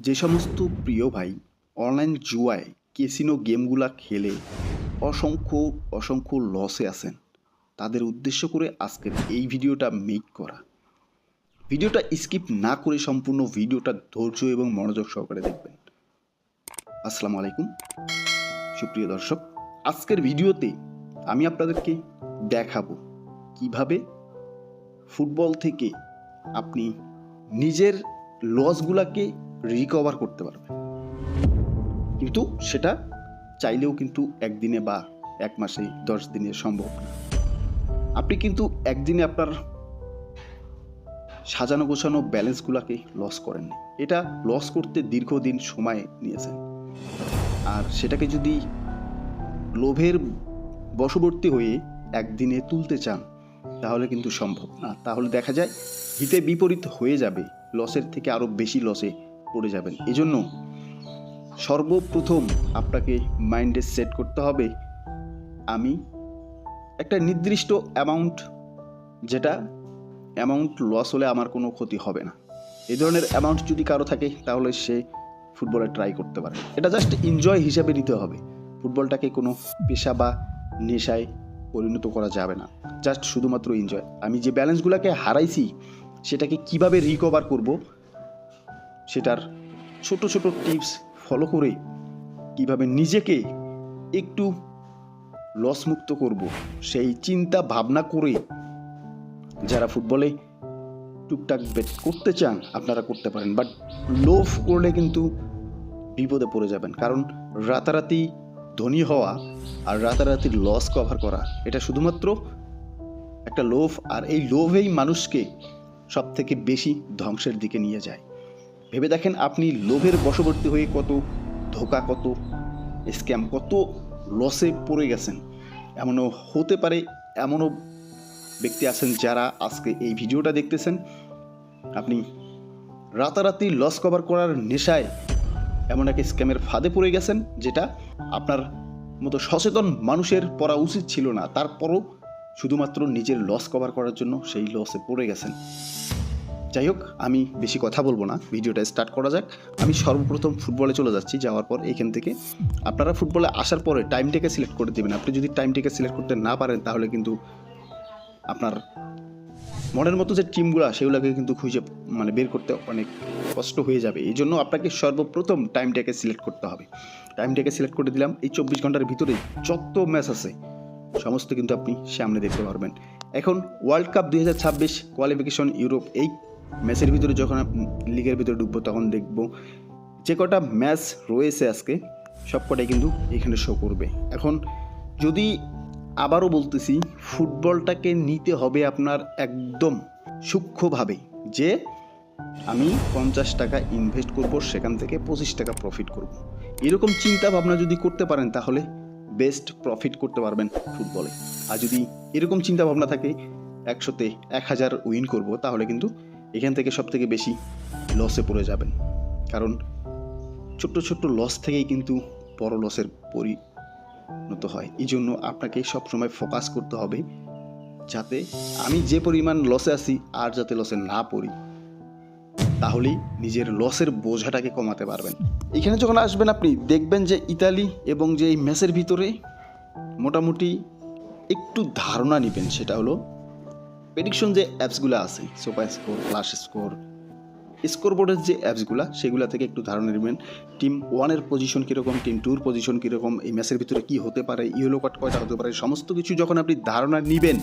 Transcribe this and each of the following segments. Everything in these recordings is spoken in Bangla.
যে সমস্ত প্রিয় ভাই অনলাইন জুয়ায় ক্যাসিনো গেমগুলা খেলে অসংখ্য অসংখ্য লসে আছেন, তাদের উদ্দেশ্য করে আজকের এই ভিডিওটা মেক করা। ভিডিওটা স্কিপ না করে সম্পূর্ণ ভিডিওটা ধৈর্য এবং মনোযোগ সহকারে দেখবেন। আসসালামু আলাইকুম সুপ্রিয় দর্শক, আজকের ভিডিওতে আমি আপনাদেরকে দেখাবো কিভাবে ফুটবল থেকে আপনি নিজের লসগুলাকে রিকভার করতে পারবেন। কিন্তু সেটা চাইলেও কিন্তু একদিনে বা এক মাসে 10 দিনে সম্ভব না। আপনি কিন্তু একদিনে আপনার সাজানো গোছানো ব্যালেন্সগুলোকে লস করেননি, এটা লস করতে দীর্ঘদিন সময় নিয়েছেন। আর সেটাকে যদি লোভের বশবর্তী হয়ে একদিনে তুলতে চান তাহলে কিন্তু সম্ভব না। তাহলে দেখা যায় হিতে বিপরীত হয়ে যাবে, লসের থেকে আরও বেশি লসে পড়ে যাবেন। এজন্য সর্বপ্রথম আপনাকে মাইন্ডে সেট করতে হবে আমি একটা নির্দিষ্ট যেটা অ্যামাউন্ট লস হলে আমার কোনো ক্ষতি হবে না। এই ধরনের অ্যামাউন্ট যদি কারো থাকে তাহলে সে ফুটবলে ট্রাই করতে পারে। এটা জাস্ট এনজয় হিসাবে নিতে হবে। ফুটবলটাকে কোনো পেশা বা নেশায় পরিণত করা যাবে না, জাস্ট শুধুমাত্র এনজয়। আমি যে ব্যালেন্সগুলোকে হারাইছি সেটাকে কিভাবে রিকভার করব সেটার ছোট ছোট টিপস ফলো করে কিভাবে নিজেকে একটু লস মুক্ত করব সেই চিন্তা ভাবনা করে যারা ফুটবলে টুকটাক বেট করতে চান আপনারা করতে পারেন, বাট লোভ করলে কিন্তু বিপদে পড়ে যাবেন। কারণ রাতারাতি ধনী হওয়া আর রাতারাতি লস কভার করা এটা শুধুমাত্র একটা লোভ, আর এই লোভেই মানুষকে সব থেকে বেশি ধ্বংসের দিকে নিয়ে যায়। ভেবে দেখেন আপনি লোভের বশবর্তী হয়ে কত ধোঁকা, কত স্ক্যাম, কত লসে পড়ে গেছেন। এমনও হতে পারে, এমনও ব্যক্তি আছেন যারা আজকে এই ভিডিওটা দেখতেছেন, আপনি রাতারাতি লস কভার করার নেশায় এমন এক স্ক্যামের ফাঁদে পড়ে গেছেন যেটা আপনার মতো সচেতন মানুষের পড়া উচিত ছিল না। তারপরও শুধুমাত্র নিজের লস কভার করার জন্য সেই লসে পড়ে গেছেন। যাই হোক, আমি বেশি কথা বলবো না, ভিডিওটা স্টার্ট করা যাক। আমি সর্বপ্রথম ফুটবলে চলে যাচ্ছি। যাওয়ার পর এখান থেকে আপনারা ফুটবলে আসার পরে টাইমটাকে সিলেক্ট করে দেবেন। আপনি যদি টাইমটাকে সিলেক্ট করতে না পারেন তাহলে কিন্তু আপনার মনের মতো যে টিমগুলো সেগুলোকে কিন্তু খুঁজে বের করতে অনেক কষ্ট হয়ে যাবে। এই জন্য আপনাকে সর্বপ্রথম টাইমটাকে সিলেক্ট করতে হবে। টাইমটাকে সিলেক্ট করে দিলাম। এই 24 ঘন্টার ভিতরে যত ম্যাচ আছে সমস্ত কিন্তু আপনি সামনে দেখতে পারবেন। এখন ওয়ার্ল্ড কাপ 2026 কোয়ালিফিকেশন ইউরোপ, এই ম্যাচের ভিতরে যখন লিগের ভিতরে ঢুকবো তখন দেখব যে কটা ম্যাচ রয়েছে আজকে সব কটাই কিন্তু এখানে শো করবে। এখন যদি আবারও বলতেছি, ফুটবলটাকে নিতে হবে আপনার একদম সূক্ষ্মভাবে, যে আমি 50 টাকা ইনভেস্ট করব, সেখান থেকে 25 টাকা প্রফিট করব। এরকম চিন্তা ভাবনা যদি করতে পারেন তাহলে বেস্ট প্রফিট করতে পারবেন ফুটবলে। আর যদি এরকম চিন্তা ভাবনা থাকে 100তে 1000 উইন করব, তাহলে কিন্তু এখান থেকে সব থেকে বেশি লসে পড়ে যাবেন। কারণ ছোট্ট ছোট্ট লস থেকেই কিন্তু বড় লসের পরিণত হয়। এই জন্য আপনাকে সবসময় ফোকাস করতে হবে যাতে আমি যে পরিমাণ লসে আছি আর যাতে লসে না পড়ি, তাহলেই নিজের লসের বোঝাটাকে কমাতে পারবেন। এখানে যখন আসবেন আপনি দেখবেন যে ইতালি এবং যে এই ম্যাচের ভিতরে মোটামুটি একটু ধারণা নেবেন, সেটা হলো প্রেডিকশন যে অ্যাপসগুলো আছে, সুপার স্কোর, ফ্ল্যাশ স্কোর, স্কোরবোর্ডের যে অ্যাপসগুলো সেগুলো থেকে একটু ধারণা নেবেন। টিম 1-এর পজিশন কীরকম, টিম 2-র পজিশন কীরকম, এই ম্যাচের ভিতরে কী হতে পারে, ইয়েলো কার্ড কয়টা হতে পারে, সমস্ত কিছু যখন আপনি ধারণা নেবেন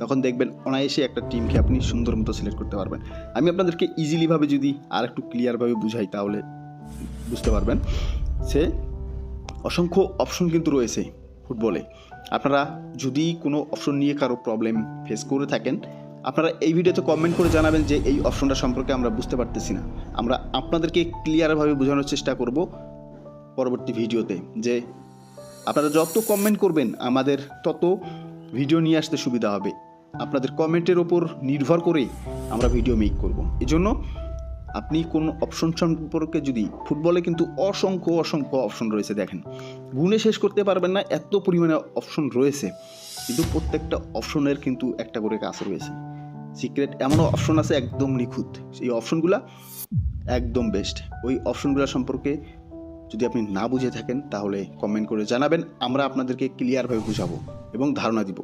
তখন দেখবেন অনায়াসে একটা টিমকে আপনি সুন্দর মতো সিলেক্ট করতে পারবেন। আমি আপনাদেরকে ইজিলিভাবে যদি আর একটু ক্লিয়ারভাবে বুঝাই তাহলে বুঝতে পারবেন। সে অসংখ্য অপশন কিন্তু রয়েছে ফুটবলে। আপনারা যদি কোনো অপশন নিয়ে কারো প্রবলেম ফেস করে থাকেন, আপনারা এই ভিডিওতে কমেন্ট করে জানাবেন যে এই অপশনটা সম্পর্কে আমরা বুঝতে পারতেছি না। আমরা আপনাদেরকে ক্লিয়ারভাবে বোঝানোর চেষ্টা করব পরবর্তী ভিডিওতে। যে আপনারা যত কমেন্ট করবেন আমাদের তত ভিডিও নিয়ে আসতে সুবিধা হবে। আপনাদের কমেন্টের ওপর নির্ভর করে আমরা ভিডিও মেক করব। এজন্য আপনি কোন অপশন সম্পর্কে যদি, ফুটবলে কিন্তু অসংখ্য অসংখ্য অপশন রয়েছে, দেখেন গুণে শেষ করতে পারবেন না, এত পরিমাণে অপশন রয়েছে। কিন্তু প্রত্যেকটা অপশনের কিন্তু একটা করে কাজ রয়েছে। সিক্রেট এমনও অপশন আছে একদম নিখুঁত। সেই অপশনগুলা একদম বেস্ট। ওই অপশনগুলো সম্পর্কে যদি আপনি না বুঝে থাকেন তাহলে কমেন্ট করে জানাবেন, আমরা আপনাদেরকে ক্লিয়ারভাবে বুঝাবো এবং ধারণা দিব।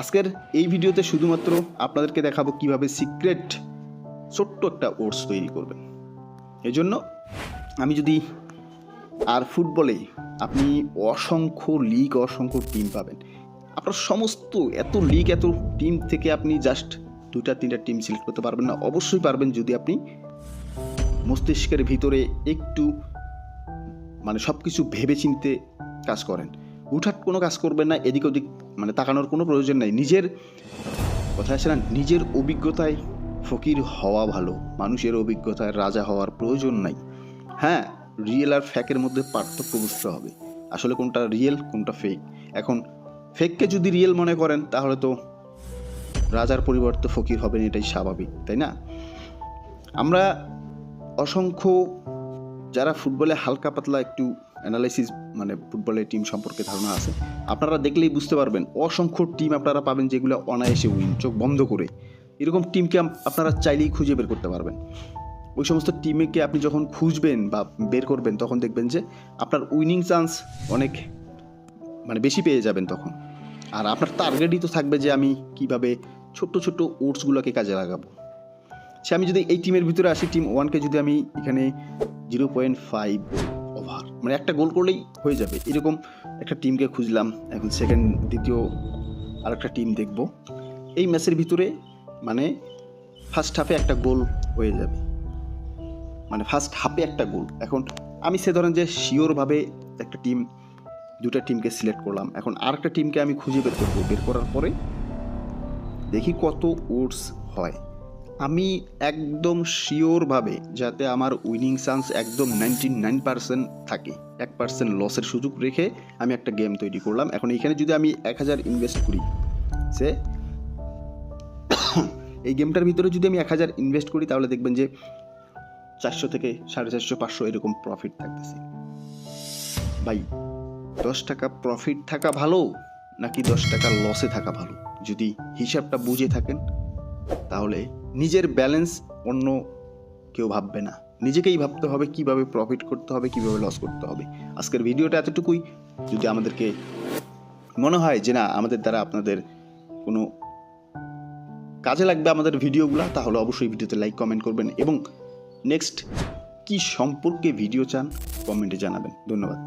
আজকের এই ভিডিওতে শুধুমাত্র আপনাদেরকে দেখাবো কিভাবে সিক্রেট ছোট্ট একটা ওটস তৈরি করবেন। এই জন্য আমি যদি আর ফুটবলে আপনি অসংখ্য লিগ, অসংখ্য টিম পাবেন। আপনার সমস্ত এত লিগ, এত টিম থেকে আপনি জাস্ট 2-3টা টিম সিলেক্ট করতে পারবেন না। অবশ্যই পারবেন যদি আপনি মস্তিষ্কের ভিতরে একটু সব কিছু ভেবে চিনতে কাজ করেন। হুটহাট কোনো কাজ করবেন না, এদিক ওদিক তাকানোর কোনো প্রয়োজন নাই। নিজের কথা আছে না, নিজের অভিজ্ঞতায় ফকির হওয়া ভালো, মানুষের অভিজ্ঞতায় রাজা হওয়ার প্রয়োজন নাই। হ্যাঁ, রিয়েল আর ফেকের মধ্যে পার্থক্য বুঝতে হবে, আসলে কোনটা রিয়েল কোনটা ফেক। এখন ফেককে যদি রিয়েল মনে করেন তাহলে তো রাজার পরিবর্তে ফকির হবেন, এটাই স্বাভাবিক, তাই না? আমরা অসংখ্য যারা ফুটবলে হালকা পাতলা একটু অ্যানালাইসিস ফুটবলের টিম সম্পর্কে ধারণা আছে, আপনারা দেখলেই বুঝতে পারবেন অসংখ্য টিম আপনারা পাবেন যেগুলো অনায়াসে উইন, চোখ বন্ধ করে। এরকম টিমকে আপনারা চাইলেই খুঁজে বের করতে পারবেন। ওই সমস্ত টিমকে আপনি যখন খুঁজবেন বা বের করবেন তখন দেখবেন যে আপনার উইনিং চান্স অনেক বেশি পেয়ে যাবেন তখন। আর আপনার টার্গেটই তো থাকবে যে আমি কিভাবে ছোট্ট ছোট্ট ওটসগুলোকে কাজে লাগাবো। সে আমি যদি এই টিমের ভিতরে আসি, টিম 1কে যদি আমি এখানে 0.5 ওভার একটা গোল করলেই হয়ে যাবে, এরকম একটা টিমকে খুঁজলাম। এখন দ্বিতীয় আরেকটা টিম দেখব। এই ম্যাচের ভিতরে ফার্স্ট হাফে একটা গোল হয়ে যাবে, ফার্স্ট হাফে একটা গোল। এখন আমি সে ধরেন যে শিওরভাবে একটা টিম, 2টা টিমকে সিলেক্ট করলাম। এখন আরেকটা টিমকে আমি খুঁজে বের করবো। বের করার পরে দেখি কত ওটস হয়। আমি একদম শিওরভাবে যাতে আমার উইনিং চান্স একদম 99% থাকে, 1% লসের সুযোগ রেখে আমি একটা গেম তৈরি করলাম। এখন এইখানে যদি আমি 1000 ইনভেস্ট করি, সে এই গেমটার ভিতরে যদি আমি 1000 ইনভেস্ট করি তাহলে দেখবেন যে 400 থেকে 450, 500 এরকম প্রফিট থাকতেছে। ভাই, 10 টাকা প্রফিট থাকা ভালো নাকি 10 টাকা লসে থাকা ভালো? যদি হিসাবটা বুঝে থাকেন তাহলে নিজের ব্যালেন্স অন্য কেউ ভাববে না, নিজেকেই ভাবতে হবে কিভাবে প্রফিট করতে হবে, কিভাবে লস করতে হবে। আজকের ভিডিওটা এতটুকুই। যদি আমাদেরকে মনে হয় যে না আমাদের দ্বারা আপনাদের কোনো কাজে লাগবে আমাদের ভিডিওগুলো, তাহলে অবশ্যই ভিডিওতে লাইক কমেন্ট করবেন এবং নেক্সট কি সম্পর্কে ভিডিও চান কমেন্টে জানাবেন। ধন্যবাদ।